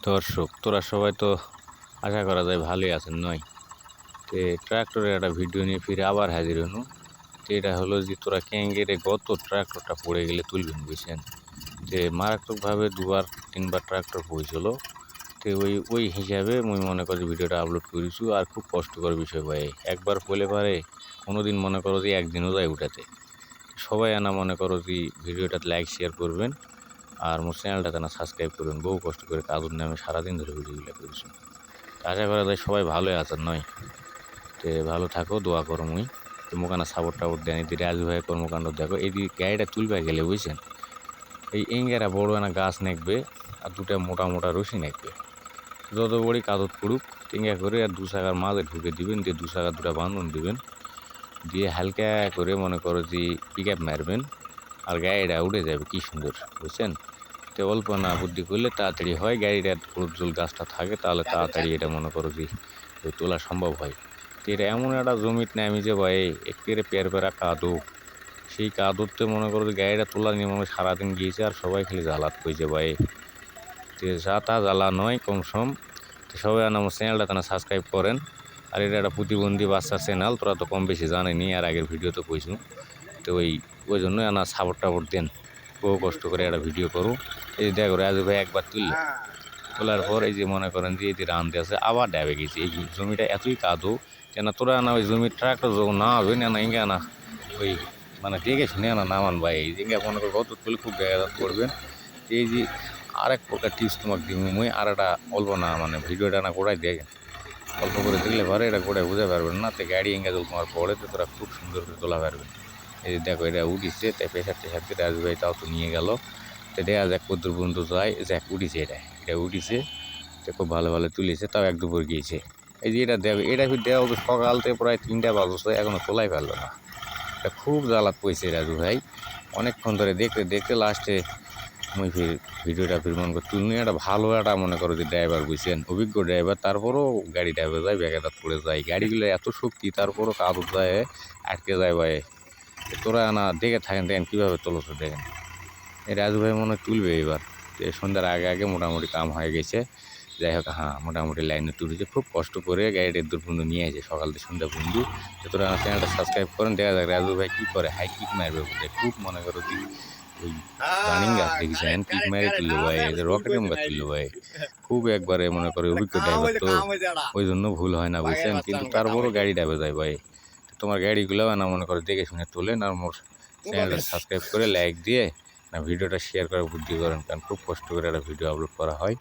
দর্শক, তোরা সবাই তো আশা করা যায় ভালোই আছেন নয়? তে ট্রাক্টরের একটা ভিডিও নিয়ে ফিরে আবার হাজির হনু। তো এটা হলো যে তোরা ক্যাঙ্গেরে গত ট্রাক্টরটা পড়ে গেলে তুলবেন, বুঝছেন? তে মারাত্মকভাবে 2-3বার ট্রাক্টর পড়েছিল। তো ওই হিসাবে মুই মনে করি ভিডিওটা আপলোড করেছি। আর খুব কষ্টকর বিষয় ভাই, একবার পড়লে পারে কোনোদিন মনে করো যে একদিনও যায় উঠাতে। সবাই আনা মনে করো যে ভিডিওটাতে লাইক শেয়ার করবেন, আর মোর চ্যানেলটাতে না সাবস্ক্রাইব করবেন। বহু কষ্ট করে কাজের নামে সারাদিন ধরে ভিডিওগুলো করেছি। আশা করা যায় সবাই ভালোই আছেন নয়? তো ভালো থাকো, দোয়া করো মুই। তো মোকানা সাপোর্ট টাপোর্ট দেন, এদিকে রাজু ভাইয়ের কর্মকাণ্ড দেখো। এদিকে গাড়িটা তুলবে গেলে, বুঝছেন, এই এঙ্গেরা বড় না গাছ নেকবে আর দুটা মোটা মোটা রশি নেকবে। যত বড়ি কাদত পড়ুক টেঙ্গা করে আর দু চাকার মাঝে ঢুকে দিবেন, দিয়ে দু চাকা দুটা বান্ধন দিবেন, দিয়ে হালকা করে মনে করো যে পিক আপ মারবেন, আর গাড়িটা উঠে যাবে কি সুন্দর, বুঝছেন? তো অল্প না বুদ্ধি করলে তাড়াতাড়ি হয়। গাড়িটা জল গাছটা থাকে তাহলে তাড়াতাড়ি এটা মনে করো যে তোলা সম্ভব হয়। তো এটা এমন একটা জমিত নেই আমি যে ভাই একেবারে পেয়ার পেরা কাদো, সেই কাদুতে মনে করো যে গাড়িটা তোলা নিয়ে মনে সারাদিন গিয়েছে, আর সবাই খালি জ্বালাত কইছে ভাই। তো যা তা জ্বালা নয় কম সম। তো সবাই আমার চ্যানেলটা তারা সাবস্ক্রাইব করেন। আর এটা একটা প্রতিবন্ধী বাচ্চার চ্যানেল, তোরা তো কম বেশি জানেনি, আর আগের ভিডিও তো কইছু। তো ওই জন্যই আনা সাপোর্ট টাপোর্ট দেন। বহু কষ্ট করে একটা ভিডিও করো। এই যে দেখো রাজু ভাই একবার তুললে, তোলার পর এই যে মনে করেন যে এই যে রানতে আছে আবার ডাবে গেছে। এই জমিটা এতই কাদো কেন, তোরা না ওই জমির ট্রাক্টর যখন না হবে না ইঙ্গে না ওই মানে দেখে শুনে না নামান ভাই। এই যে মনে করো কত তুলে খুব ব্যাঘাত করবেন। এই যে আর এক প্রকার টিপস তোমাকে দিব মুই, আর একটা অল্প না মানে ভিডিওটা না গোড়ায় দেখেন, অল্প করে দেখলে পারে এটা গোড়ায় বুঝতে পারবেন না। তো গাড়ি এঙ্গে যদি তোমার পড়ে তো তোরা খুব সুন্দর করে তোলা পারবেন। এই যে দেখো এটা উঠিছে, তাই প্রেশার টেশার দিয়ে রাজু ভাই তাও তো নিয়ে গেল। তো দেখা যাক কদ্দূর পর্যন্ত যায়। যাক উঠিছে, এটা উঠিছে, তো খুব ভালো ভালো তুলেছে, তাও এক দুপুর গিয়েছে। এই যে এটা দেখো, এটা ফির দেওয়া তো সকাল থেকে প্রায় 3টা বাজছে এখনো তোলাই পারলো না। এটা খুব জ্বালাত পড়েছে রাজু ভাই, অনেকক্ষণ ধরে দেখতে দেখতে লাস্টে মুই ফির ভিডিওটা ফির মনে করি তুলনি। একটা ভালো একটা মনে করো যে ড্রাইভার, বুঝছেন, অভিজ্ঞ ড্রাইভার, তারপরও গাড়ি ড্রাইভার যায় ব্যাঘাত পড়ে যায়। গাড়িগুলো এত শক্তি, তারপরও কাদত যায় আটকে যায় ভাই। তোরা না দেখে থাকেন দেখেন কীভাবে তোলছ দেখেন। এই রাজু ভাই মনে হয় তুলবে এবার। সন্ধ্যার আগে আগে মোটামুটি কাম হয়ে গেছে। যাই হোক, হ্যাঁ মোটামুটি লাইনে তুলেছে, খুব কষ্ট করে গাড়িটা দূর পর্যন্ত নিয়ে আসে সকাল থেকে সন্ধ্যা পর্যন্ত। তোরা আমার চ্যানেলটা সাবস্ক্রাইব করেন, দেখা যাক রাজু ভাই কী করে, হাই কিক মারবে বলে খুব মনে করো যে ওই রানিং গাছ দেখেছেন, কিক মারে তুললো ভাই, রকেটের গাছ তুললো ভাই। খুব একবারে মনে করে অভিজ্ঞ ড্রাইভার তো, ওই জন্য ভুল হয় না, বুঝছেন। কিন্তু তারপরও গাড়ি ডাবে যায় ভাই। তোমার গাড়িগুলো না মনে করে দেখে শুনে তোলেন, আর মোর চ্যানেলটা সাবস্ক্রাইব করে লাইক দিয়ে না ভিডিওটা শেয়ার করে বুদ্ধি করেন, কারণ খুব কষ্ট করে একটা ভিডিও আপলোড করা হয়।